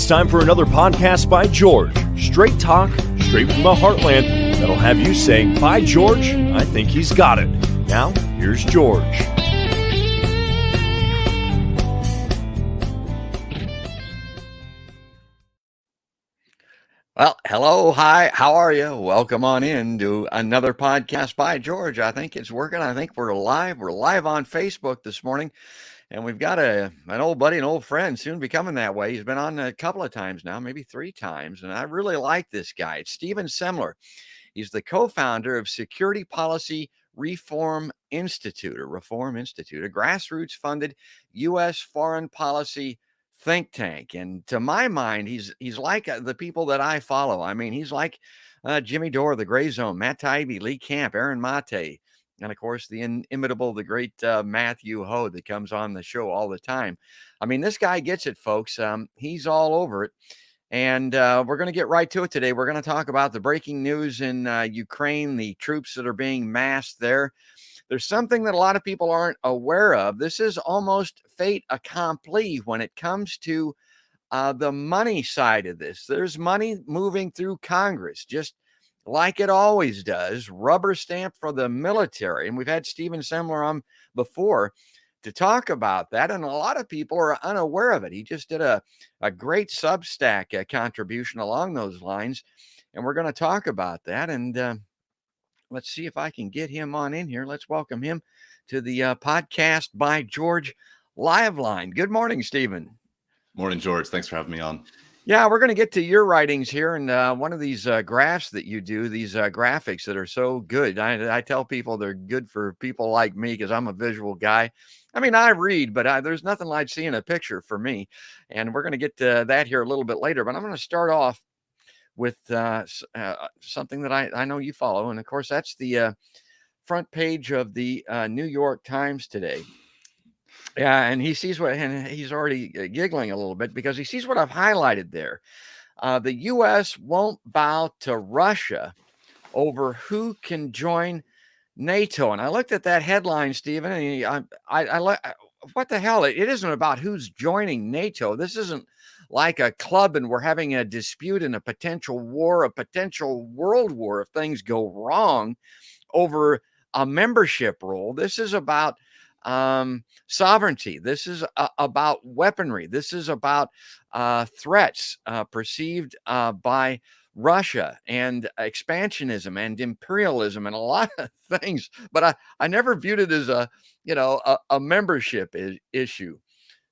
It's time for another podcast by George. Straight talk, straight from the heartland, that'll have you saying, by George, I think he's got it. Now, here's George. Well, hello, hi, how are you? Welcome on in to another podcast by George. I think it's working. I think we're live. We're live on Facebook this morning, and we've got an old buddy, an old friend, soon becoming that way. He's been on a couple of times now, maybe 3 times, and I really like this guy. It's Semler. He's the co-founder of Security Policy Reform Institute, a grassroots-funded U.S. foreign policy think tank. And to my mind, he's like the people that I follow. I mean, he's like Jimmy Dore, the Gray Zone, Matt Taibbi, Lee Camp, Aaron Mate, and of course the inimitable, the great Matthew Ho that comes on the show all the time. I mean, this guy gets it, folks. He's all over it. And we're going to get right to it today. We're going to talk about the breaking news in Ukraine, the troops that are being massed there. There's something that a lot of people aren't aware of. This is almost fait accompli when it comes to the money side of this. There's money moving through Congress, just like it always does, rubber stamp for the military. And we've had Stephen Semler on before to talk about that, and a lot of people are unaware of it. He just did a great Substack contribution along those lines, and we're going to talk about that. And let's see if I can get him on in here. Let's welcome him to the podcast by George live line. Good morning, Stephen. Morning, George. Thanks for having me on. Yeah, we're going to get to your writings here, and one of these graphs that you do, these graphics that are so good. I tell people they're good for people like me because I'm a visual guy. I mean, I read, but there's nothing like seeing a picture for me. And we're going to get to that here a little bit later. But I'm going to start off with something that I know you follow. And of course, that's the front page of the New York Times today. Yeah, and he sees what, and he's already giggling a little bit because he sees what I've highlighted there. The U.S. won't bow to Russia over who can join NATO. And I looked at that headline, Stephen, and what the hell? It isn't about who's joining NATO. This isn't like a club and we're having a dispute and a potential war, a potential world war if things go wrong over a membership role. This is about sovereignty. This is about weaponry. This is about threats perceived by Russia and expansionism and imperialism and a lot of things. But I never viewed it as a membership issue.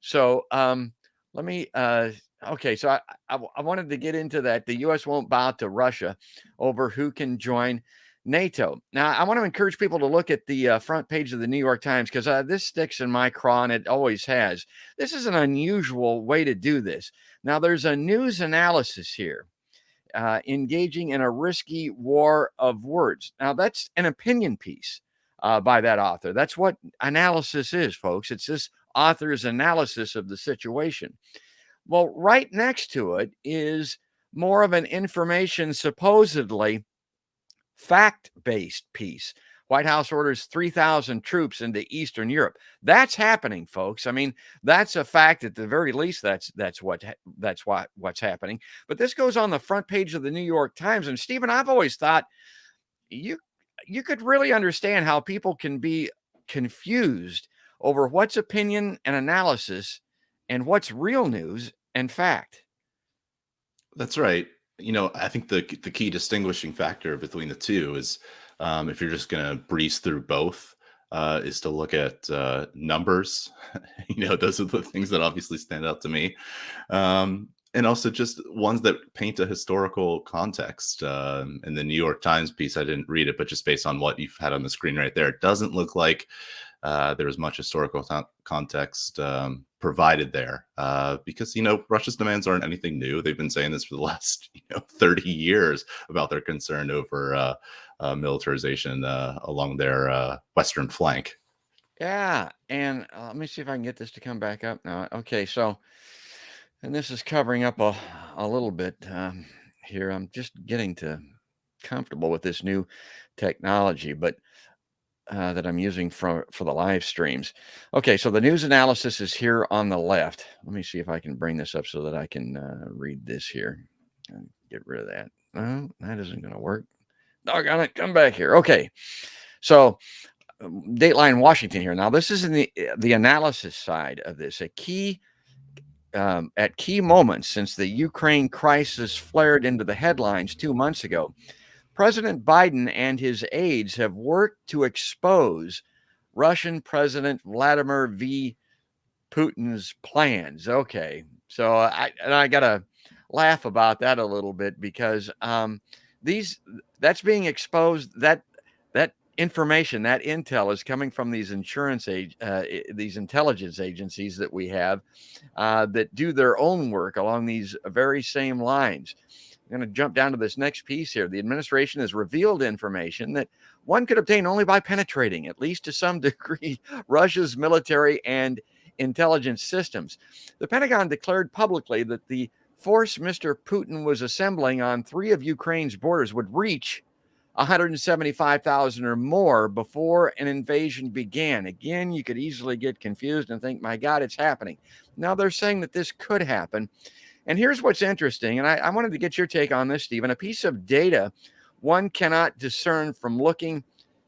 So let me okay. So I wanted to get into that. The U.S. won't bow to Russia over who can join NATO. Now, I want to encourage people to look at the front page of the New York Times because this sticks in my craw, and it always has. This is an unusual way to do this. Now, there's a news analysis here, engaging in a risky war of words. Now, that's an opinion piece by that author. That's what analysis is, folks. It's this author's analysis of the situation. Well, right next to it is more of an information, supposedly fact-based piece. White House orders 3,000 troops into Eastern Europe. That's happening, folks. I mean, that's a fact. At the very least, that's what's happening. But this goes on the front page of the New York Times. And Stephen, I've always thought you could really understand how people can be confused over what's opinion and analysis and what's real news and fact. That's right. I think the key distinguishing factor between the two is if you're just going to breeze through both, is to look at numbers. Those are the things that obviously stand out to me. And also just ones that paint a historical context. In the New York Times piece, I didn't read it, but just based on what you've had on the screen right there, it doesn't look like there was much historical context provided there because, Russia's demands aren't anything new. They've been saying this for the last 30 years about their concern over militarization along their western flank. Yeah. And let me see if I can get this to come back up now. Okay. So, and this is covering up a little bit here. I'm just getting comfortable with this new technology, but that I'm using for the live streams. Okay, so the news analysis is here on the left. Let me see if I can bring this up so that I can read this here. Get rid of that. No, that isn't going to work. Doggone it, come back here. Okay, so Dateline Washington here. Now, this is in the analysis side of this. At key moments since the Ukraine crisis flared into the headlines 2 months ago, President Biden and his aides have worked to expose Russian President Vladimir V. Putin's plans. Okay, so I got to laugh about that a little bit because that's being exposed. That information, that intel, is coming from these these intelligence agencies that we have that do their own work along these very same lines. I'm going to jump down to this next piece here. The administration has revealed information that one could obtain only by penetrating, at least to some degree, Russia's military and intelligence systems. The Pentagon declared publicly that the force Mr. Putin was assembling on 3 of Ukraine's borders would reach 175,000 or more before an invasion began. Again, you could easily get confused and think, my God, it's happening. Now they're saying that this could happen. And here's what's interesting, and I wanted to get your take on this, Stephen. A piece of data one cannot discern from looking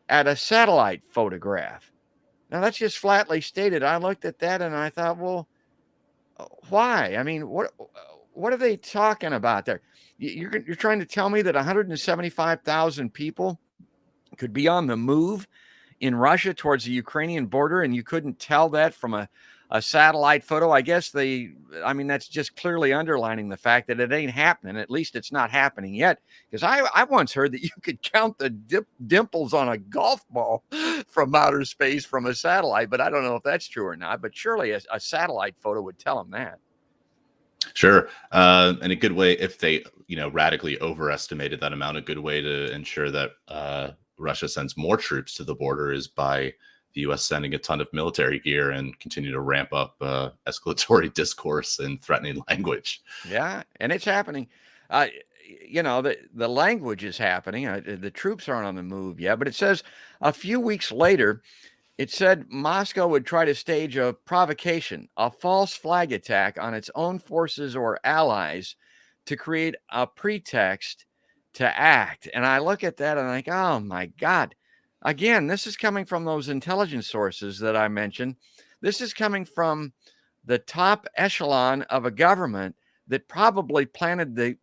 at a satellite photograph. Now, that's just flatly stated. I looked at that and I thought, well, why? I mean, what are they talking about there? You're trying to tell me that 175,000 people could be on the move in Russia towards the Ukrainian border, and you couldn't tell that from a satellite photo? I guess that's just clearly underlining the fact that it ain't happening. At least it's not happening yet. Because I once heard that you could count the dimples on a golf ball from outer space from a satellite, but I don't know if that's true or not. But surely a satellite photo would tell them that. Sure. And a good way, if they, radically overestimated that amount, a good way to ensure that Russia sends more troops to the border is by the U.S. sending a ton of military gear and continue to ramp up escalatory discourse and threatening language. Yeah, and it's happening. The language is happening. The troops aren't on the move yet, but it says a few weeks later, it said Moscow would try to stage a provocation, a false flag attack on its own forces or allies to create a pretext to act. And I look at that and I think, oh my God. Again, this is coming from those intelligence sources that I mentioned. This is coming from the top echelon of a government that probably planted the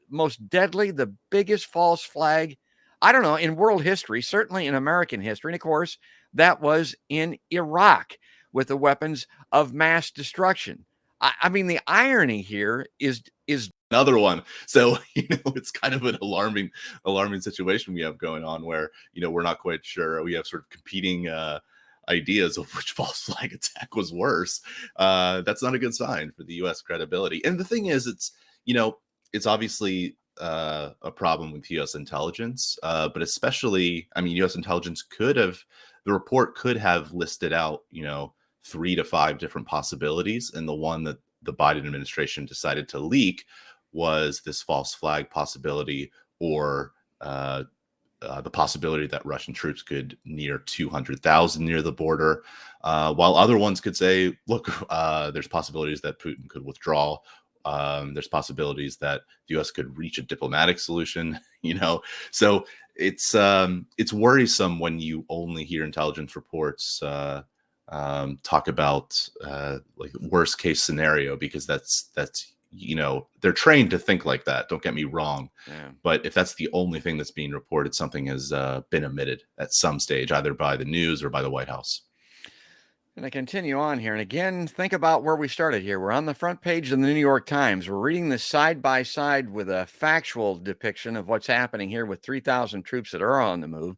most deadly, the biggest false flag, I don't know, in world history, certainly in American history. And of course, that was in Iraq with the weapons of mass destruction. I mean, the irony here is another one. So, it's kind of an alarming situation we have going on where, we're not quite sure. We have sort of competing ideas of which false flag attack was worse. That's not a good sign for the U.S. credibility. And the thing is, it's obviously a problem with U.S. intelligence, but especially, U.S. intelligence the report could have listed out, 3 to 5 different possibilities. And the one that the Biden administration decided to leak was this false flag possibility, or the possibility that Russian troops could near 200,000 near the border, while other ones could say, look, there's possibilities that Putin could withdraw. There's possibilities that the U.S. could reach a diplomatic solution, So it's worrisome when you only hear intelligence reports talk about like worst case scenario, because that's they're trained to think like that. Don't get me wrong. Yeah. But if that's the only thing that's being reported, something has been omitted at some stage, either by the news or by the White House. And I continue on here. And again, think about where we started here. We're on the front page of the New York Times. We're reading this side by side with a factual depiction of what's happening here with 3,000 troops that are on the move.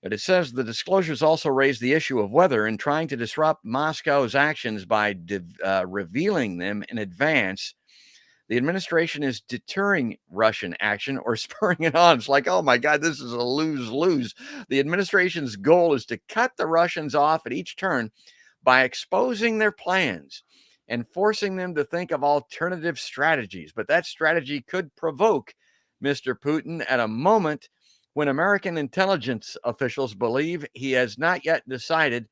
But it says the disclosures also raise the issue of whether, in trying to disrupt Moscow's actions by revealing them in advance, the administration is deterring Russian action or spurring it on. It's like, oh my God, this is a lose-lose. The administration's goal is to cut the Russians off at each turn by exposing their plans and forcing them to think of alternative strategies. But that strategy could provoke Mr. Putin at a moment when American intelligence officials believe he has not yet decided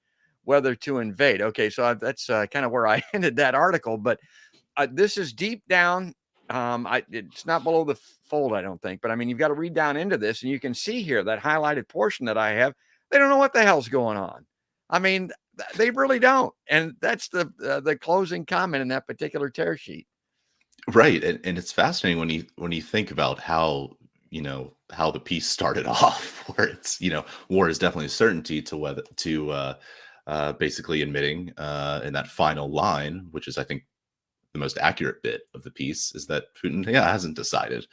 whether to invade. Okay, so that's kind of where I ended that article, but this is deep down. It's not below the fold, I don't think, but I mean, you've got to read down into this, and you can see here that highlighted portion that I have. They don't know what the hell's going on. I mean, they really don't, and that's the closing comment in that particular tear sheet. Right, and it's fascinating when you think about how how the piece started off, where it's war is definitely a certainty to whether to basically admitting in that final line, which is I think the most accurate bit of the piece, is that Putin hasn't decided.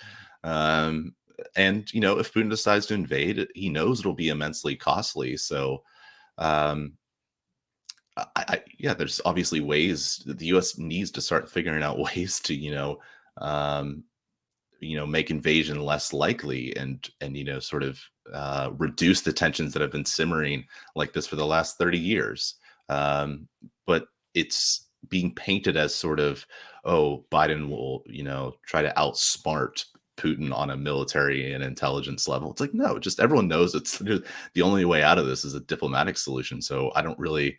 Um, and if Putin decides to invade, he knows it'll be immensely costly. So um, there's obviously ways that the U.S. needs to start figuring out ways to um, make invasion less likely, and sort of reduce the tensions that have been simmering like this for the last 30 years. But it's being painted as sort of, oh, Biden will try to outsmart Putin on a military and intelligence level. It's like, no, just everyone knows it's the only way out of this is a diplomatic solution. So I don't really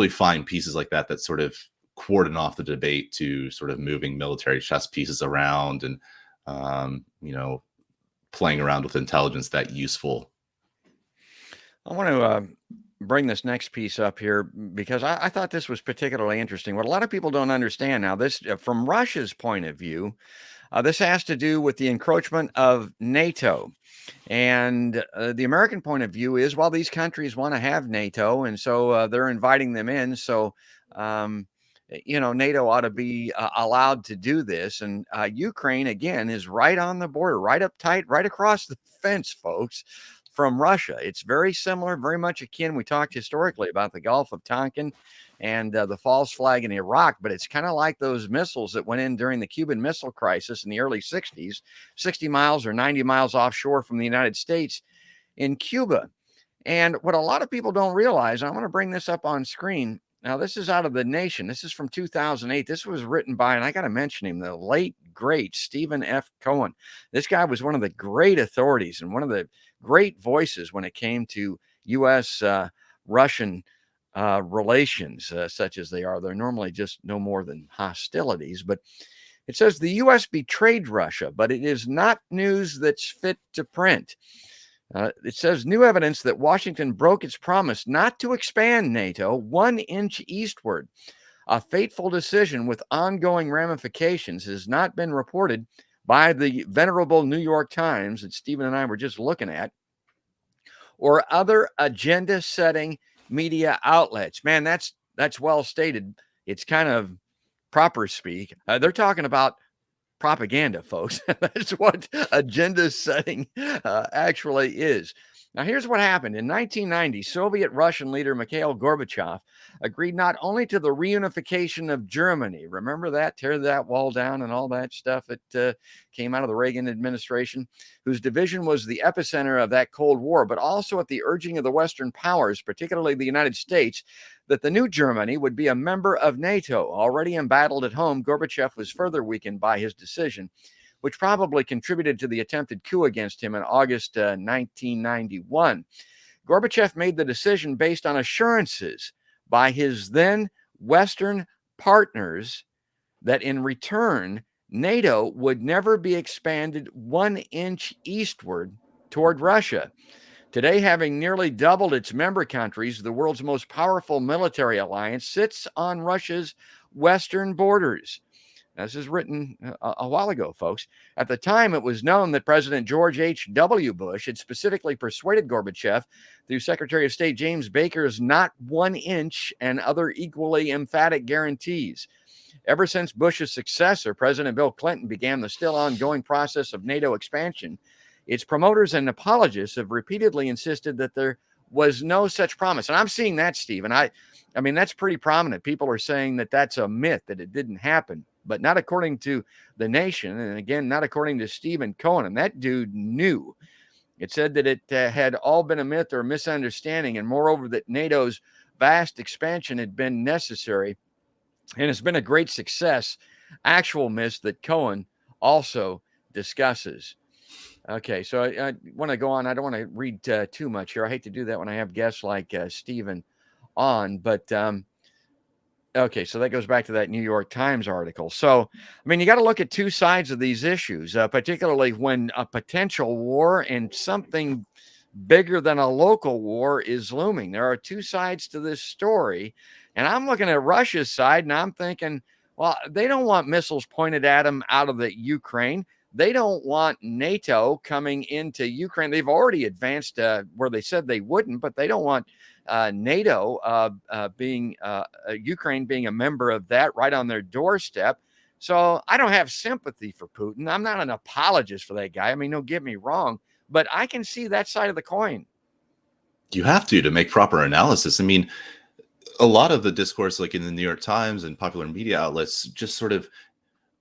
find pieces like that sort of cordon off the debate to sort of moving military chess pieces around and playing around with intelligence that useful. I want to bring this next piece up here because I thought this was particularly interesting. What a lot of people don't understand now, this from Russia's point of view, this has to do with the encroachment of NATO. And the American point of view is, well, these countries want to have NATO, and so they're inviting them in. So, NATO ought to be allowed to do this. And Ukraine, again, is right on the border, right up tight, right across the fence, folks, from Russia. It's very similar, very much akin. We talked historically about the Gulf of Tonkin and the false flag in Iraq, but it's kind of like those missiles that went in during the Cuban Missile Crisis in the early 60s, 60 miles or 90 miles offshore from the United States in Cuba. And what a lot of people don't realize, and I want to bring this up on screen. Now, this is out of The Nation. This is from 2008. This was written by, and I got to mention him, the late, great Stephen F. Cohen. This guy was one of the great authorities and one of the great voices when it came to U.S. Russian relations, such as they are. They're normally just no more than hostilities. But it says the U.S. betrayed Russia, but it is not news that's fit to print. It says new evidence that Washington broke its promise not to expand NATO 1 inch eastward. A fateful decision with ongoing ramifications has not been reported by the venerable New York Times that Stephen and I were just looking at, or other agenda-setting media outlets. Man, that's well stated. It's kind of proper speak. They're talking about propaganda, folks. That's what agenda setting actually is. Now, here's what happened. In 1990, Soviet Russian leader Mikhail Gorbachev agreed not only to the reunification of Germany, remember that, tear that wall down and all that stuff that came out of the Reagan administration, whose division was the epicenter of that Cold War, but also at the urging of the Western powers, particularly the United States, that the new Germany would be a member of NATO. Already embattled at home, Gorbachev was further weakened by his decision, which probably contributed to the attempted coup against him in August 1991. Gorbachev made the decision based on assurances by his then Western partners that in return, NATO would never be expanded 1 inch eastward toward Russia. Today, having nearly doubled its member countries, the world's most powerful military alliance sits on Russia's western borders. This is written a while ago, folks. At the time, it was known that President George H.W. Bush had specifically persuaded Gorbachev through Secretary of State James Baker's not 1 inch and other equally emphatic guarantees. Ever since Bush's successor, President Bill Clinton, began the still ongoing process of NATO expansion, its promoters and apologists have repeatedly insisted that there was no such promise. And I'm seeing that, Steve. And I mean, that's pretty prominent. People are saying that that's a myth, that it didn't happen, but not according to The Nation. And again, not according to Stephen Cohen. And that dude knew. It said that it had all been a myth or a misunderstanding. And moreover, that NATO's vast expansion had been necessary. And it's been a great success. Actual myth that Cohen also discusses. Okay, so I want to go on. I don't want to read too much here. I hate to do that when I have guests like Stephen on, but okay, so that goes back to that New York Times article. So, I mean, you got to look at two sides of these issues, particularly when a potential war and something bigger than a local war is looming. There are two sides to this story. And I'm looking at Russia's side and I'm thinking, well, they don't want missiles pointed at them out of the Ukraine. They don't want NATO coming into Ukraine. They've already advanced where they said they wouldn't, but they don't want NATO being Ukraine being a member of that right on their doorstep. So I don't have sympathy for Putin. I'm not an apologist for that guy. I mean, don't get me wrong, but I can see that side of the coin. You have to make proper analysis. I mean, a lot of the discourse, like in the New York Times and popular media outlets, just sort of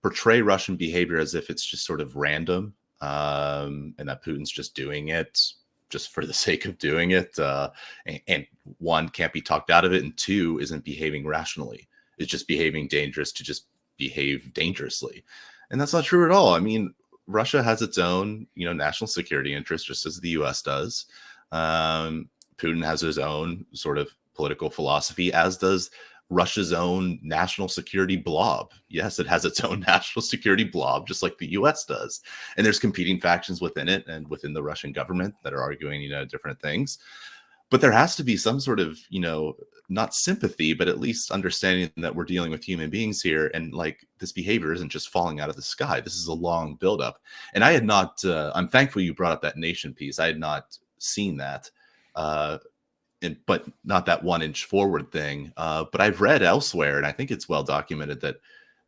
portray Russian behavior as if it's just sort of random, and that Putin's just doing it just for the sake of doing it. And one, can't be talked out of it, and two, isn't behaving rationally. It's just behaving dangerous to just behave dangerously. And that's not true at all. I mean, Russia has its own, national security interests, just as the US does. Putin has his own sort of political philosophy, as does Russia's own national security blob. Yes, it has its own national security blob, just like the US does. And there's competing factions within it and within the Russian government that are arguing, different things. But there has to be some sort of, not sympathy, but at least understanding that we're dealing with human beings here. And like, this behavior isn't just falling out of the sky. This is a long buildup. And I had not, I'm thankful you brought up that nation piece. I had not seen that. But not that 1 inch forward thing. But I've read elsewhere, and I think it's well documented, that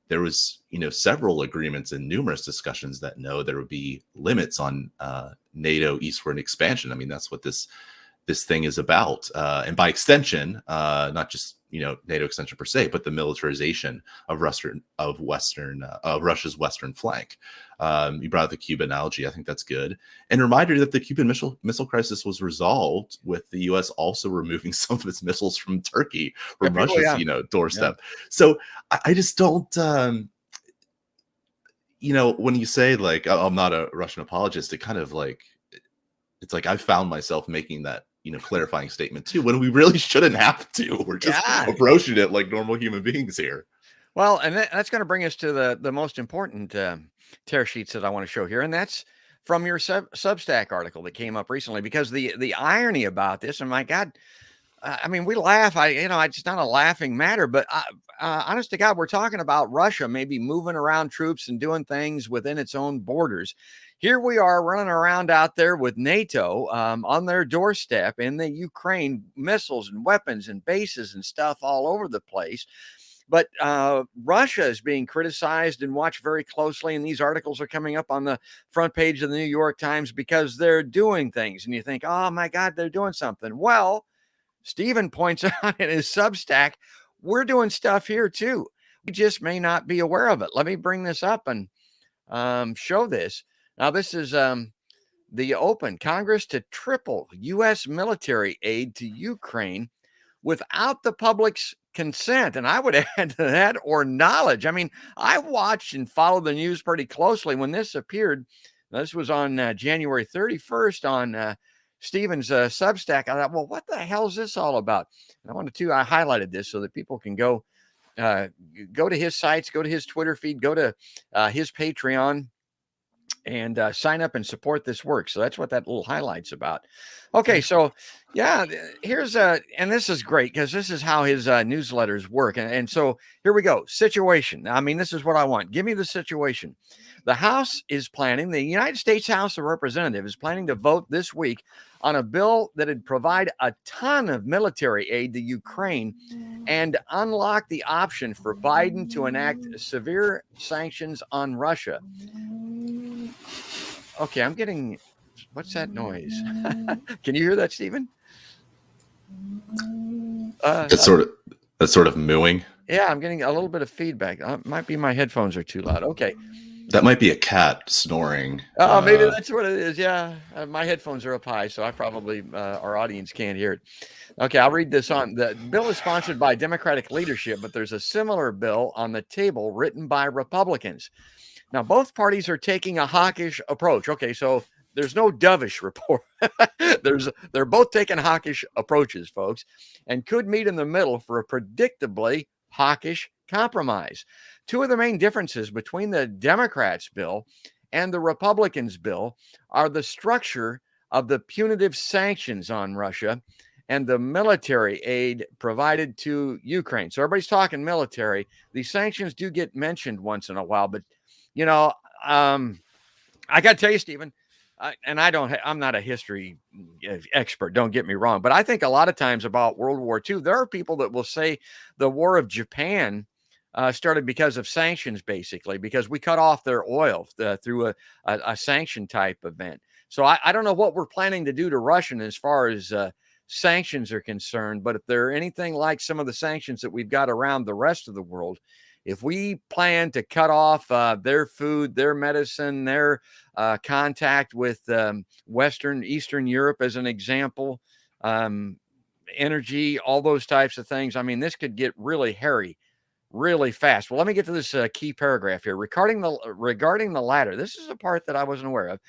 there was, several agreements and numerous discussions that there would be limits on NATO eastward expansion. I mean, that's what this thing is about. And by extension, not just, NATO extension per se, but the militarization of Russia's western flank. You brought up the Cuba analogy. I think that's good. And a reminder that the Cuban missile crisis was resolved with the U.S. also removing some of its missiles from Turkey, from Russia's, doorstep. Yeah. So I just don't, when you say like, I'm not a Russian apologist, it kind of like, it's like I've found myself making that, clarifying statement too, when we really shouldn't have to. We're just approaching it like normal human beings here. Well, and that's going to bring us to the most important tear sheets that I want to show here. And that's from your Substack article that came up recently, because the irony about this, and my God, I mean, we laugh. It's not a laughing matter, but honest to God, we're talking about Russia maybe moving around troops and doing things within its own borders. Here we are running around out there with NATO on their doorstep in the Ukraine, missiles and weapons and bases and stuff all over the place. But Russia is being criticized and watched very closely. And these articles are coming up on the front page of the New York Times because they're doing things. And you think, oh, my God, they're doing something. Well, Stephen points out in his Substack, we're doing stuff here, too. We just may not be aware of it. Let me bring this up and show this. Now, this is the open Congress to triple U.S. military aid to Ukraine without the public's consent. And I would add to that, or knowledge. I mean, I watched and followed the news pretty closely when this appeared. This was on January 31st on Stephen's Substack. I thought, well, what the hell is this all about? And I highlighted this so that people can go to his sites, go to his Twitter feed, go to his Patreon, and sign up and support this work. So that's what that little highlight's about. Okay, so yeah, here's and this is great because this is how his newsletters work. And so here we go. Situation. I mean, this is what I want. Give me the situation. The United States House of Representatives is planning to vote this week on a bill that would provide a ton of military aid to Ukraine and unlock the option for Biden to enact severe sanctions on Russia. Okay, I'm getting, what's that noise? Can you hear that, Stephen? That's sort of mooing. Yeah, I'm getting a little bit of feedback. Might be my headphones are too loud. Okay. That might be a cat snoring. Oh, maybe that's what it is. Yeah, my headphones are up high, so I probably, our audience can't hear it. Okay, I'll read this on. The bill is sponsored by Democratic leadership, but there's a similar bill on the table written by Republicans. Now, both parties are taking a hawkish approach. Okay, so There's no dovish report. They're both taking hawkish approaches, folks, and could meet in the middle for a predictably hawkish compromise. Two of the main differences between the Democrats' bill and the Republicans' bill are the structure of the punitive sanctions on Russia and the military aid provided to Ukraine. So everybody's talking military. These sanctions do get mentioned once in a while, but you know, I got to tell you, Stephen, and I'm not a history expert, don't get me wrong, but I think a lot of times about World War II, there are people that will say the War of Japan started because of sanctions, basically, because we cut off their oil through a sanction type event. So I don't know what we're planning to do to Russia as far as sanctions are concerned, but if they're anything like some of the sanctions that we've got around the rest of the world, if we plan to cut off their food, their medicine, their contact with Eastern Europe, as an example, energy, all those types of things, I mean, this could get really hairy really fast. Well, let me get to this key paragraph here. Regarding the latter, this is a part that I wasn't aware of.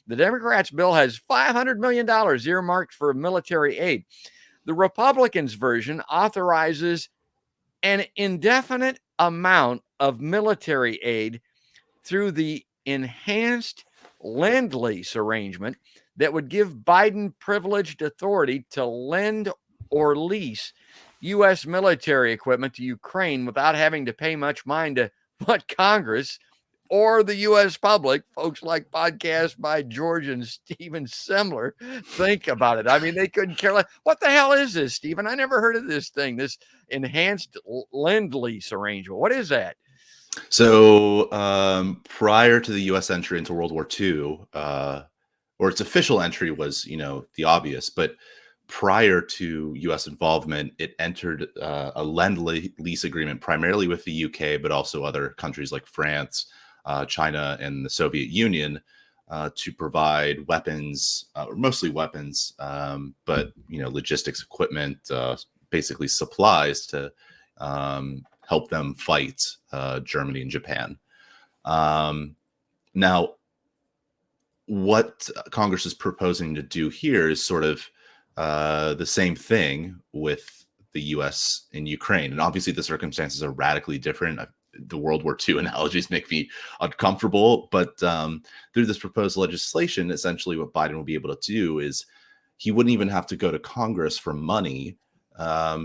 The Democrats' bill has $500 million earmarked for military aid. The Republicans' version authorizes an indefinite amount of military aid through the enhanced lend-lease arrangement that would give Biden privileged authority to lend or lease U.S. military equipment to Ukraine without having to pay much mind to what Congress or the U.S. public, folks like Podcast by George and Stephen Semler, think about it. I mean, they couldn't care less. What the hell is this, Stephen? I never heard of this thing, this enhanced lend-lease arrangement. What is that? So prior to the U.S. entry into World War II, or its official entry was, the obvious, but prior to U.S. involvement, it entered a lend-lease agreement primarily with the UK, but also other countries like France, China, and the Soviet Union to provide weapons, mostly weapons, but logistics, equipment, basically supplies to help them fight Germany and Japan. Now, what Congress is proposing to do here is sort of the same thing with the U.S. in Ukraine. And obviously the circumstances are radically different. The World War II analogies make me uncomfortable, but through this proposed legislation, essentially what Biden will be able to do is he wouldn't even have to go to Congress for money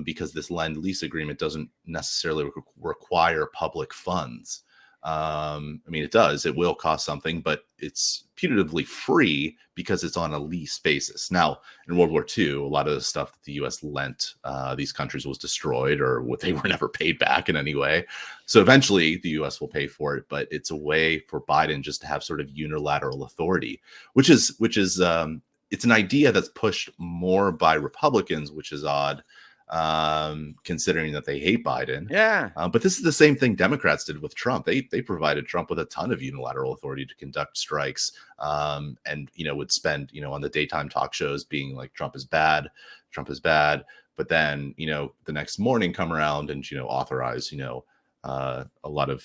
because this lend-lease agreement doesn't necessarily require public funds. I mean, it does. It will cost something, but it's putatively free because it's on a lease basis. Now, in World War II, a lot of the stuff that the U.S. lent these countries was destroyed, or they were never paid back in any way. So eventually, the U.S. will pay for it, but it's a way for Biden just to have sort of unilateral authority, which is it's an idea that's pushed more by Republicans, which is odd. Considering that they hate Biden. Yeah. But this is the same thing Democrats did with Trump. They provided Trump with a ton of unilateral authority to conduct strikes, and would spend on the daytime talk shows being like Trump is bad, but then the next morning come around and authorize a lot of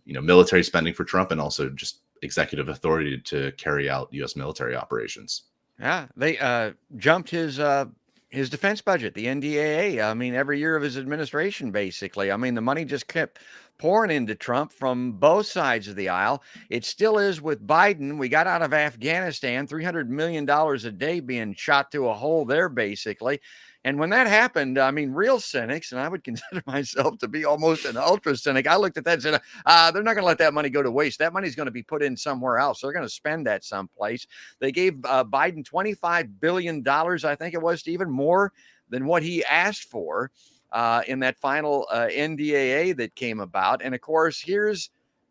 military spending for Trump, and also just executive authority to carry out U.S. military operations. Yeah, they jumped his defense budget, the NDAA. I mean, every year of his administration, basically. I mean, the money just kept pouring into Trump from both sides of the aisle. It still is with Biden. We got out of Afghanistan, $300 million a day being shot through a hole there, basically. And when that happened, I mean, real cynics, and I would consider myself to be almost an ultra cynic, I looked at that and said, they're not going to let that money go to waste. That money's going to be put in somewhere else. They're going to spend that someplace. They gave Biden $25 billion, I think it was, even more than what he asked for in that final NDAA that came about. And of course,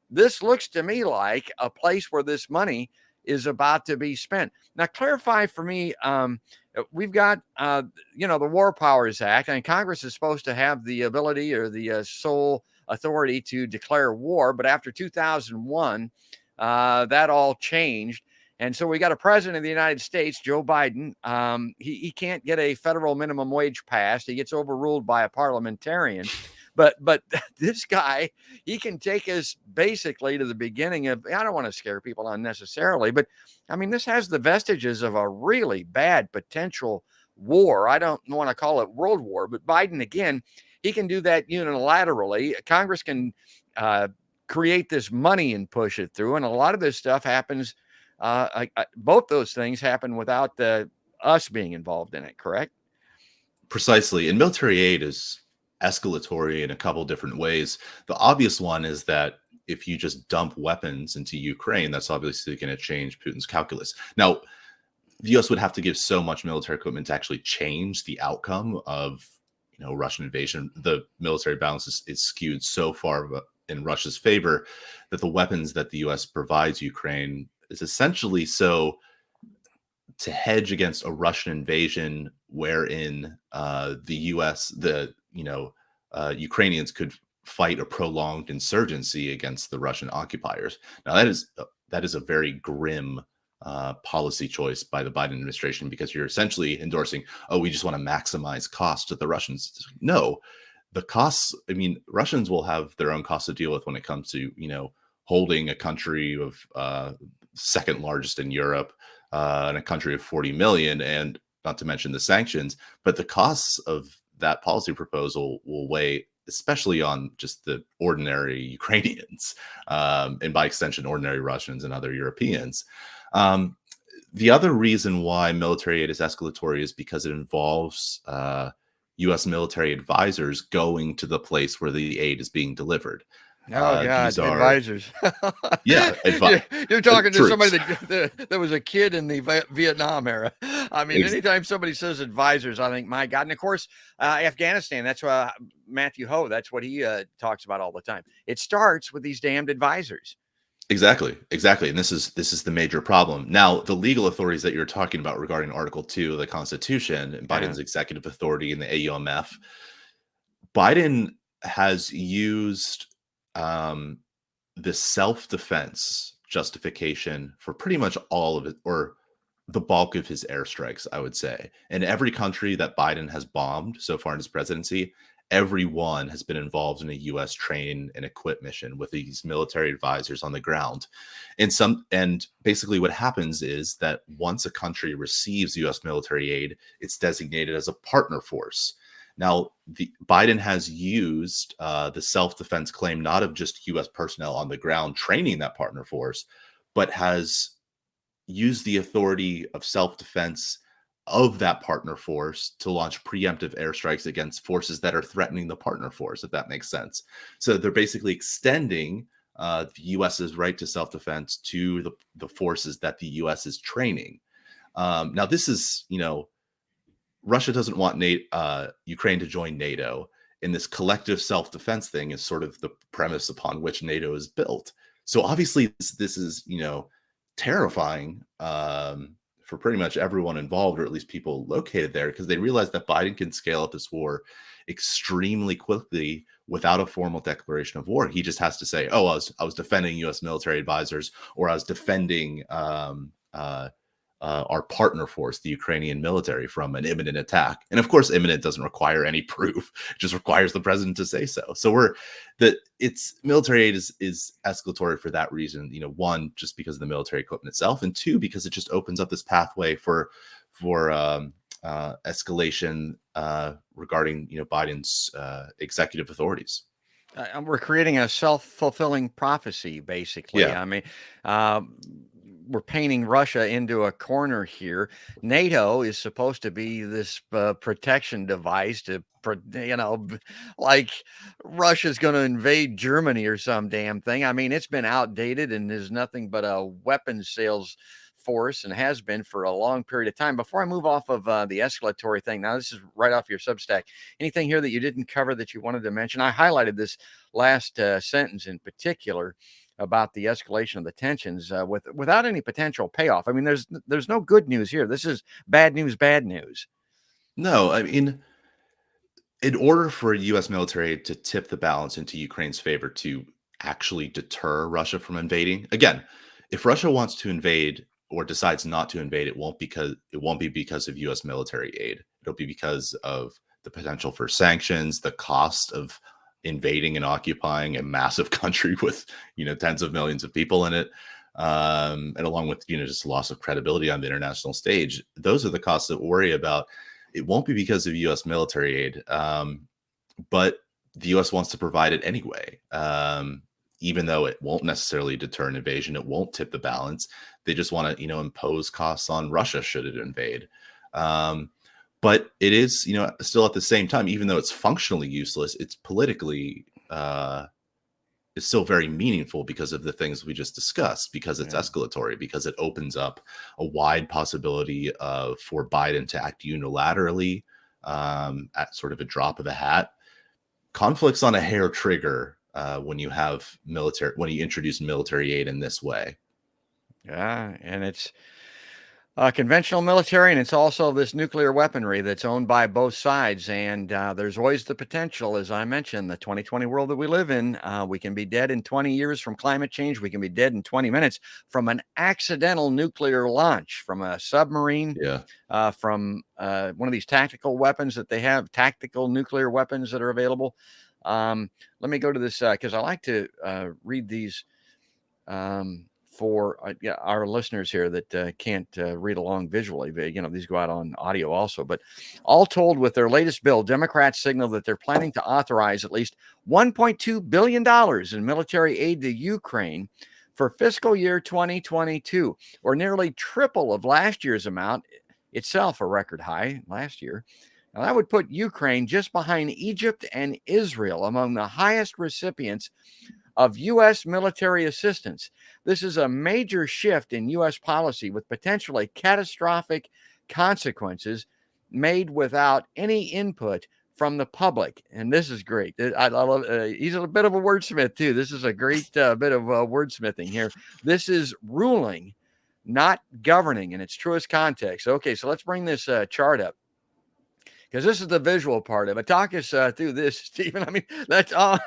this looks to me like a place where this money is about to be spent. Now, clarify for me, we've got, the War Powers Act, and Congress is supposed to have the ability or the sole authority to declare war. But after 2001, that all changed. And so we got a president of the United States, Joe Biden. He can't get a federal minimum wage passed. He gets overruled by a parliamentarian. But this guy, he can take us basically to the beginning of, I don't want to scare people unnecessarily, but I mean, this has the vestiges of a really bad potential war. I don't want to call it world war, but Biden, again, he can do that unilaterally. Congress can create this money and push it through. And a lot of this stuff happens. Both those things happen without us being involved in it. Correct? Precisely. And military aid is escalatory in a couple different ways. The obvious one is that if you just dump weapons into Ukraine, that's obviously going to change Putin's calculus. Now, the U.S. would have to give so much military equipment to actually change the outcome of, Russian invasion. The military balance is skewed so far in Russia's favor that the weapons that the U.S. provides Ukraine is essentially so to hedge against a Russian invasion wherein the U.S., Ukrainians could fight a prolonged insurgency against the Russian occupiers. Now, that is a very grim policy choice by the Biden administration, because you're essentially endorsing, we just want to maximize costs to the Russians. No, the costs, Russians will have their own costs to deal with when it comes to, holding a country of second largest in Europe, and a country of 40 million, and not to mention the sanctions. But the costs of that policy proposal will weigh especially on just the ordinary Ukrainians, and by extension, ordinary Russians and other Europeans. The other reason why military aid is escalatory is because it involves U.S. military advisors going to the place where the aid is being delivered. Oh God, advisors. Yeah, you're talking to somebody that was a kid in the Vietnam era. I mean, anytime somebody says advisors, I think, my God. And of course, Afghanistan. That's Matthew Ho. That's what he talks about all the time. It starts with these damned advisors. Exactly. And this is the major problem. Now, the legal authorities that you're talking about regarding Article 2 of the Constitution and Biden's executive authority in the AUMF, Biden has used the self-defense justification for pretty much all of it, or the bulk of his airstrikes, I would say. And every country that Biden has bombed so far in his presidency, everyone has been involved in a U.S. train and equip mission with these military advisors on the ground. And basically what happens is that once a country receives U.S. military aid, it's designated as a partner force. Now, Biden has used the self-defense claim not of just U.S. personnel on the ground training that partner force, but has used the authority of self-defense of that partner force to launch preemptive airstrikes against forces that are threatening the partner force, if that makes sense. So they're basically extending the U.S.'s right to self-defense to the forces that the U.S. is training. Now, this is, Russia doesn't want Ukraine to join NATO, and this collective self-defense thing is sort of the premise upon which NATO is built. So obviously this is, terrifying for pretty much everyone involved, or at least people located there, because they realize that Biden can scale up this war extremely quickly without a formal declaration of war. He just has to say, I was defending U.S. military advisors, or I was defending our partner force, the Ukrainian military, from an imminent attack. And of course, imminent doesn't require any proof; it just requires the president to say so. So military aid is escalatory for that reason. One, just because of the military equipment itself, and two, because it just opens up this pathway for escalation regarding Biden's executive authorities. We're creating a self-fulfilling prophecy, basically. Yeah. I mean, we're painting Russia into a corner here. NATO is supposed to be this protection device to, like Russia's going to invade Germany or some damn thing. I mean, it's been outdated and is nothing but a weapons sales force, and has been for a long period of time. Before I move off of the escalatory thing, now this is right off your Substack. Anything here that you didn't cover that you wanted to mention? I highlighted this last sentence in particular about the escalation of the tensions without any potential payoff. I mean, there's no good news here. This is bad news. No, I mean, in order for U.S. military aid to tip the balance into Ukraine's favor to actually deter Russia from invading, again, if Russia wants to invade or decides not to invade, it won't be because of U.S. military aid. It'll be because of the potential for sanctions, the cost of invading and occupying a massive country with, tens of millions of people in it. And along with, just loss of credibility on the international stage, those are the costs that we worry about. It won't be because of U.S. military aid, but the U.S. wants to provide it anyway. Even though it won't necessarily deter an invasion, it won't tip the balance. They just want to, impose costs on Russia should it invade. But it is, still at the same time, even though it's functionally useless, it's politically, it's still very meaningful because of the things we just discussed, because it's escalatory, because it opens up a wide possibility for Biden to act unilaterally at sort of a drop of a hat. Conflicts on a hair trigger when you introduce military aid in this way. Yeah, and it's conventional military, and it's also this nuclear weaponry that's owned by both sides. And there's always the potential, as I mentioned, the 2020 world that we live in. We can be dead in 20 years from climate change. We can be dead in 20 minutes from an accidental nuclear launch from a submarine, from one of these tactical weapons that they have, tactical nuclear weapons that are available. Let me go to this because I like to read these for our listeners here that can't read along visually. These go out on audio also. But all told, with their latest bill, Democrats signal that they're planning to authorize at least $1.2 billion in military aid to Ukraine for fiscal year 2022, or nearly triple of last year's amount, itself a record high last year. Now, that would put Ukraine just behind Egypt and Israel among the highest recipients of U.S. military assistance. This is a major shift in U.S. policy with potentially catastrophic consequences made without any input from the public. And this is great. I love he's a bit of a wordsmith, too. This is a great bit of wordsmithing here. This is ruling, not governing in its truest context. Okay, so let's bring this chart up, because this is the visual part of it. Talk us through this, Stephen. I mean, that's, oh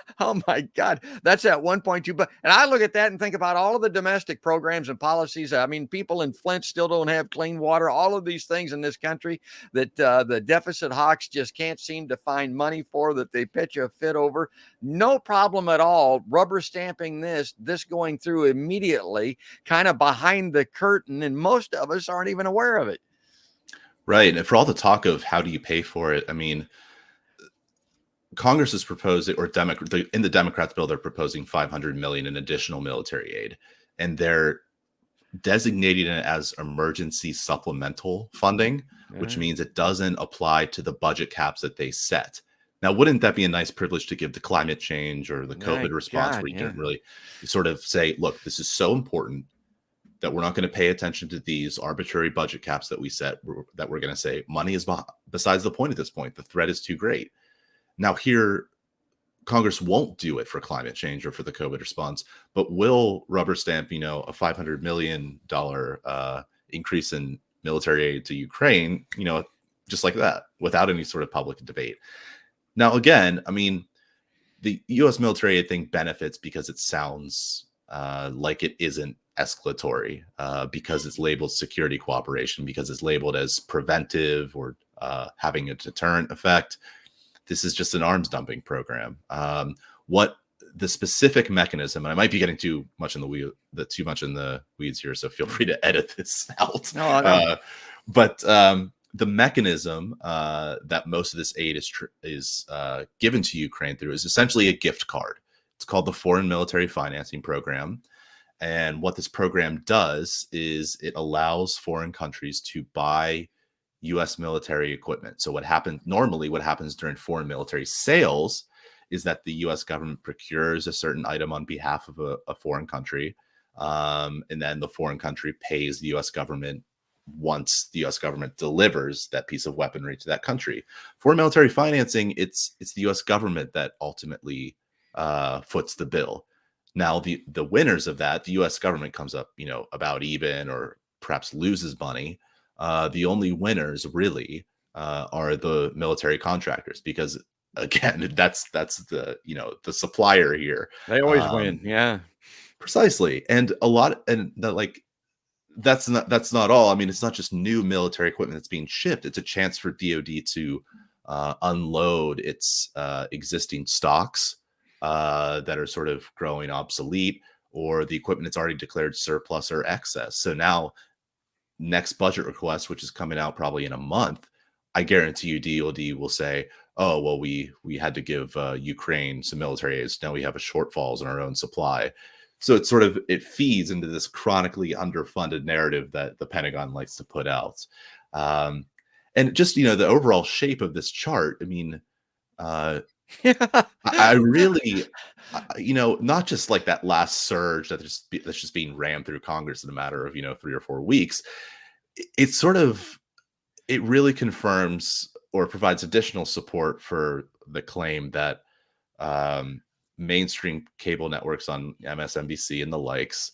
my God, that's at 1.2. But, and I look at that and think about all of the domestic programs and policies. I mean, people in Flint still don't have clean water. All of these things in this country that the deficit hawks just can't seem to find money for, that they pitch a fit over. No problem at all. Rubber stamping this going through immediately, kind of behind the curtain. And most of us aren't even aware of it. Right. And for all the talk of how do you pay for it, I mean, Congress is proposing, or in the Democrats' bill, they're proposing $500 million in additional military aid, and they're designating it as emergency supplemental funding, which means it doesn't apply to the budget caps that they set. Now, wouldn't that be a nice privilege to give the climate change or the COVID response, where you can really sort of say, look, this is so important that we're not going to pay attention to these arbitrary budget caps that we set, that we're going to say money is besides the point at this point. The threat is too great. Now here, Congress won't do it for climate change or for the COVID response, but will rubber stamp, a $500 million increase in military aid to Ukraine, just like that, without any sort of public debate. Now, again, I mean, the U.S. military aid thing benefits because it sounds like it isn't escalatory, because it's labeled security cooperation, because it's labeled as preventive or having a deterrent effect. This is just an arms dumping program. What the specific mechanism, and I might be getting too much in the weeds here, so feel free to edit this out. But the mechanism that most of this aid is given to Ukraine through is essentially a gift card. It's called the Foreign Military Financing Program. And what this program does is it allows foreign countries to buy U.S. military equipment. So what happens during foreign military sales is that the U.S. government procures a certain item on behalf of a foreign country, and then the foreign country pays the U.S. government once the U.S. government delivers that piece of weaponry to that country. Foreign military financing, it's the U.S. government that ultimately foots the bill. Now, the winners of that, the U.S. government comes up, about even, or perhaps loses money. The only winners really are the military contractors, because again, that's the the supplier here. They always win, yeah, precisely. And that's not all. I mean, it's not just new military equipment that's being shipped. It's a chance for DoD to unload its existing stocks that are sort of growing obsolete, or the equipment that's already declared surplus or excess. So now, next budget request, which is coming out probably in a month, I guarantee you DoD will say, "Oh, well, we had to give Ukraine some military aid. So now we have a shortfalls in our own supply." So it feeds into this chronically underfunded narrative that the Pentagon likes to put out. Um, and just the overall shape of this chart. I mean, I really, not just like that last surge that's just being rammed through Congress in a matter of 3 or 4 weeks. It's it really confirms or provides additional support for the claim that um, mainstream cable networks on MSNBC and the likes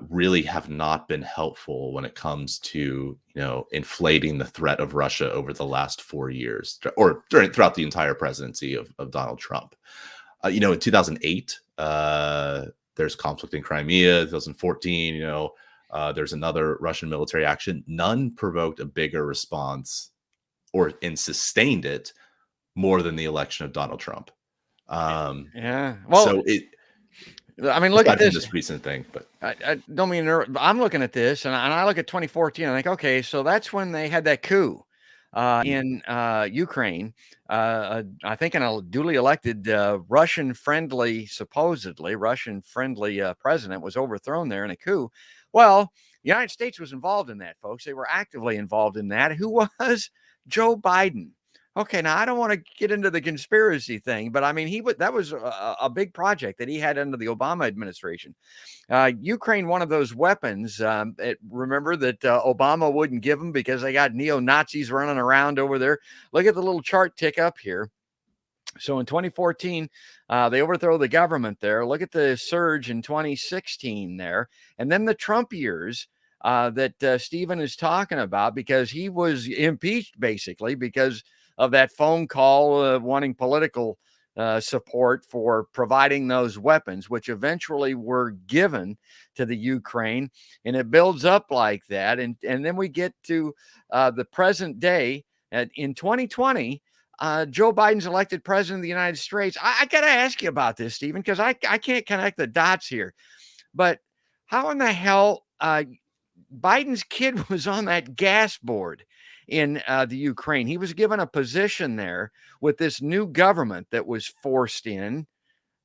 really have not been helpful when it comes to inflating the threat of Russia over the last 4 years, or throughout the entire presidency of Donald Trump. In 2008, there's conflict in Crimea. 2014, there's another Russian military action. None provoked a bigger response and sustained it more than the election of Donald Trump. Yeah. Well, so I mean, look at aside from this. this recent thing, but I don't mean I'm looking at this, and I look at 2014. I think, okay, so that's when they had that coup in Ukraine. I think a duly elected supposedly Russian-friendly president was overthrown there in a coup. Well, the United States was involved in that, folks. They were actively involved in that. Who was? Joe Biden. Okay, now I don't want to get into the conspiracy thing, but I mean, that was a big project that he had under the Obama administration. Ukraine, one of those weapons. Remember that Obama wouldn't give them because they got neo-Nazis running around over there. Look at the little chart tick up here. So in 2014, they overthrow the government there. Look at the surge in 2016 there. And then the Trump years that Stephen is talking about, because he was impeached basically because of that phone call wanting political support for providing those weapons, which eventually were given to the Ukraine. And it builds up like that. And then we get to the present day. In 2020, Joe Biden's elected president of the United States. I got to ask you about this, Stephen, because I can't connect the dots here. But how in the hell Biden's kid was on that gas board in the Ukraine? He was given a position there with this new government that was forced in.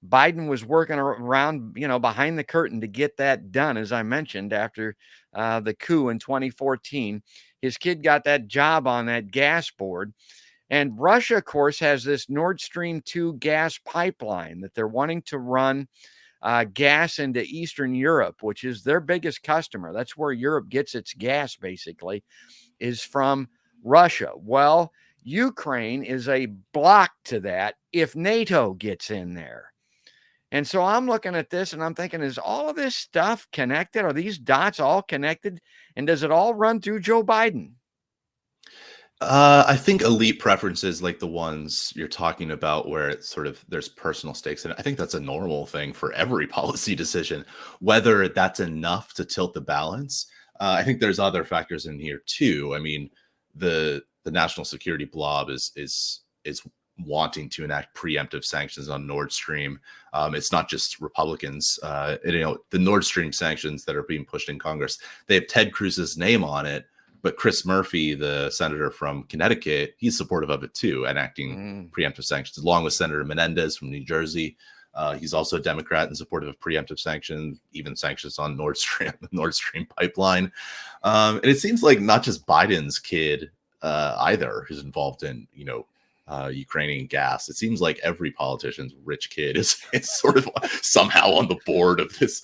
Biden was working around, behind the curtain to get that done, as I mentioned, after the coup in 2014. His kid got that job on that gas board. And Russia, of course, has this Nord Stream 2 gas pipeline that they're wanting to run gas into Eastern Europe, which is their biggest customer. That's where Europe gets its gas, basically, is from Russia. Well, Ukraine is a block to that if NATO gets in there. And so I'm looking at this and I'm thinking, is all of this stuff connected? Are these dots all connected? And does it all run through Joe Biden? I think elite preferences like the ones you're talking about, where it's there's personal stakes, and I think that's a normal thing for every policy decision. Whether that's enough to tilt the balance, I think there's other factors in here too. I mean, the national security blob is wanting to enact preemptive sanctions on Nord Stream. It's not just Republicans. The Nord Stream sanctions that are being pushed in Congress, they have Ted Cruz's name on it. But Chris Murphy, the senator from Connecticut, he's supportive of it too, enacting preemptive sanctions, along with Senator Menendez from New Jersey. He's also a Democrat and supportive of preemptive sanctions, even sanctions on Nord Stream, the Nord Stream pipeline. And it seems like not just Biden's kid either who's involved in, Ukrainian gas. It seems like every politician's rich kid is sort of somehow on the board of this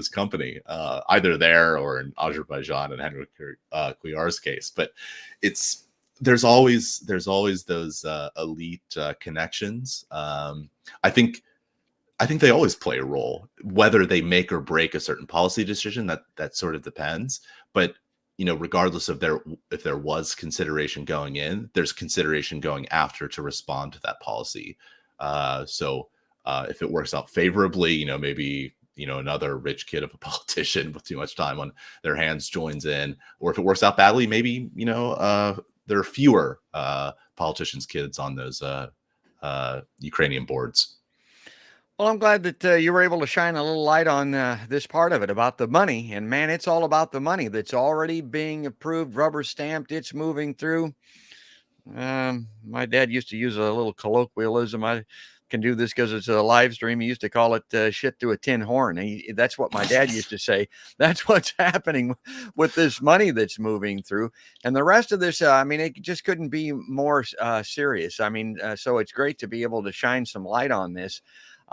company, either there or in Azerbaijan in Henry Cuellar's case. But there's always those elite connections. I think they always play a role, whether they make or break a certain policy decision. That sort of depends. But regardless of if there was consideration going in, there's consideration going after to respond to that policy. So if it works out favorably, maybe another rich kid of a politician with too much time on their hands joins in, or if it works out badly, maybe there are fewer politicians' kids on those Ukrainian boards. Well, I'm glad that you were able to shine a little light on this part of it about the money. And man, it's all about the money that's already being approved, rubber stamped. It's moving through. My dad used to use a little colloquialism. I can do this because it's a live stream. He used to call it shit to a tin horn. That's what my dad used to say. That's what's happening with this money that's moving through. And the rest of this, I mean, it just couldn't be more serious. I mean, so it's great to be able to shine some light on this.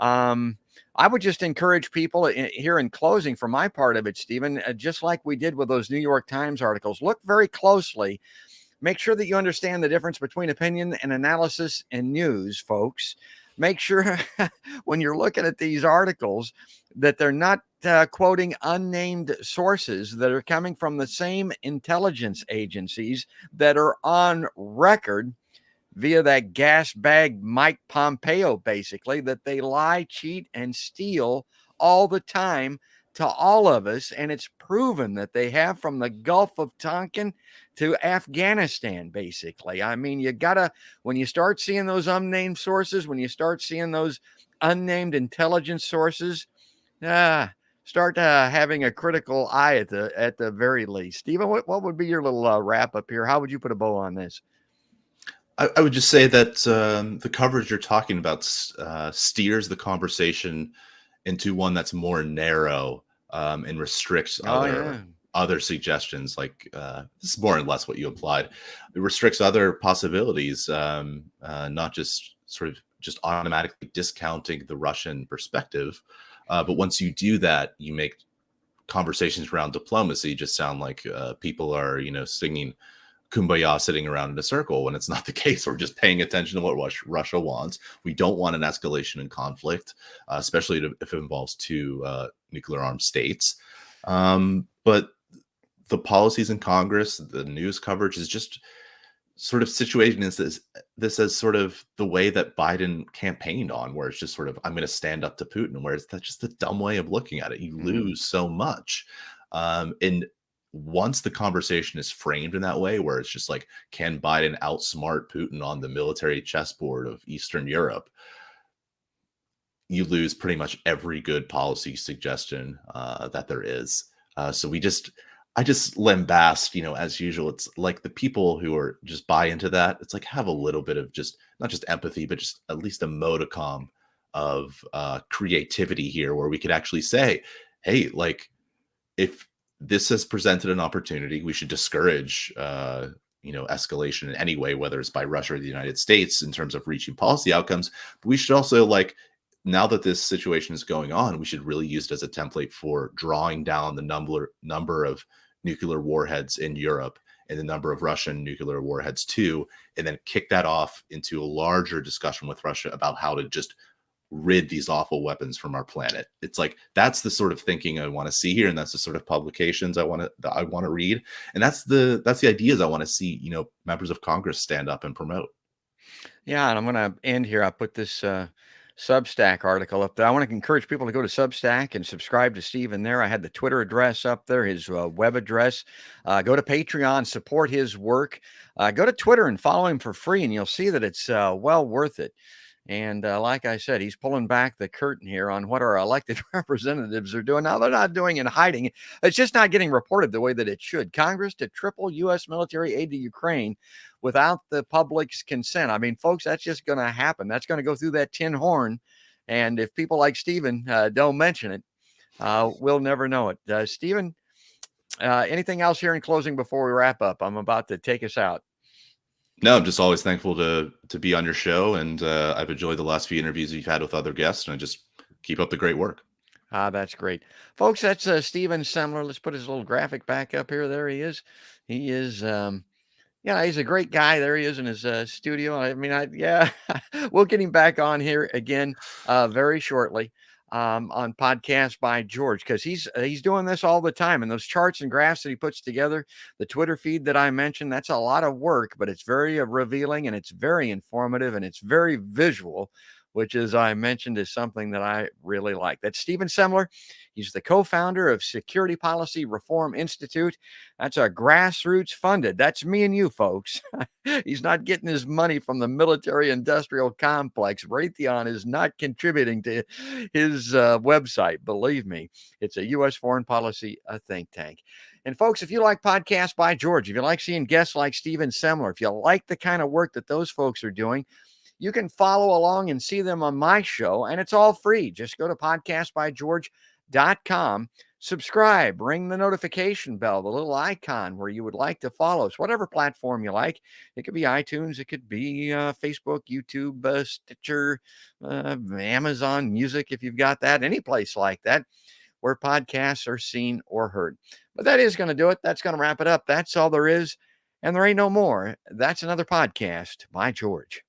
I would just encourage people here in closing for my part of it, Stephen, just like we did with those New York Times articles, look very closely. Make sure that you understand the difference between opinion and analysis and news, folks. Make sure when you're looking at these articles that they're not quoting unnamed sources that are coming from the same intelligence agencies that are on record via that gas bag Mike Pompeo, basically, that they lie, cheat, and steal all the time to all of us. And it's proven that they have from the Gulf of Tonkin to Afghanistan, basically. I mean, you gotta, when you start seeing those unnamed sources, when you start seeing those unnamed intelligence sources, start having a critical eye at the very least. Stephen, what would be your little wrap up here? How would you put a bow on this? I would just say that the coverage you're talking about steers the conversation into one that's more narrow and restricts other suggestions. Like this is more or less what you implied. It restricts other possibilities, not just sort of just automatically discounting the Russian perspective. But once you do that, you make conversations around diplomacy just sound like people are, singing kumbaya sitting around in a circle when it's not the case. We're just paying attention to what Russia wants. We don't want an escalation in conflict, especially if it involves two nuclear armed states. But the policies in Congress, the news coverage is just sort of situating this as sort of the way that Biden campaigned on, where it's just sort of, I'm going to stand up to Putin, where that's just a dumb way of looking at it. You lose so much. And once the conversation is framed in that way, where it's just like, can Biden outsmart Putin on the military chessboard of Eastern Europe? You lose pretty much every good policy suggestion that there is. So I just lambast, as usual. It's like the people who are just buy into that. It's like have a little bit of just not just empathy, but just at least a modicum of creativity here, where we could actually say, hey, like if this has presented an opportunity, we should discourage, escalation in any way, whether it's by Russia or the United States in terms of reaching policy outcomes. But we should also, like, now that this situation is going on, we should really use it as a template for drawing down the number of nuclear warheads in Europe and the number of Russian nuclear warheads too, and then kick that off into a larger discussion with Russia about how to just rid these awful weapons from our planet. It's like that's the sort of thinking I want to see here, and that's the sort of publications I want to read, and that's the ideas I want to see members of Congress stand up and promote. Yeah, and I'm going to end here. I put this Substack article up there. I want to encourage people to go to Substack and subscribe to Stephen there. I had the Twitter address up there, his web address. Go to Patreon, support his work. Go to Twitter and follow him for free, and you'll see that it's well worth it. And like I said, he's pulling back the curtain here on what our elected representatives are doing. Now, they're not doing it in hiding. It's just not getting reported the way that it should. Congress to triple U.S. military aid to Ukraine without the public's consent. I mean, folks, that's just going to happen. That's going to go through that tin horn. And if people like Stephen don't mention it, we'll never know it. Stephen, anything else here in closing before we wrap up? I'm about to take us out. No, I'm just always thankful to be on your show, and I've enjoyed the last few interviews you've had with other guests, and I just keep up the great work. That's great. Folks, that's Stephen Semler. Let's put his little graphic back up here. There he is. He is, he's a great guy. There he is in his studio. I mean, we'll get him back on here again very shortly on Podcast by George, because he's doing this all the time. And those charts and graphs that he puts together, the Twitter feed that I mentioned, that's a lot of work, but it's very revealing, and it's very informative, and it's very visual, which, as I mentioned, is something that I really like. That's Stephen Semler. He's the co-founder of Security Policy Reform Institute. That's a grassroots funded. That's me and you, folks. He's not getting his money from the military industrial complex. Raytheon is not contributing to his website. Believe me, it's a U.S. foreign policy think tank. And folks, if you like Podcasts by George, if you like seeing guests like Stephen Semler, if you like the kind of work that those folks are doing, you can follow along and see them on my show, and it's all free. Just go to podcastbygeorge.com, subscribe, ring the notification bell, the little icon where you would like to follow us, whatever platform you like. It could be iTunes, it could be Facebook, YouTube, Stitcher, Amazon Music, if you've got that, any place like that where podcasts are seen or heard. But that is going to do it. That's going to wrap it up. That's all there is. And there ain't no more. That's another podcast by George.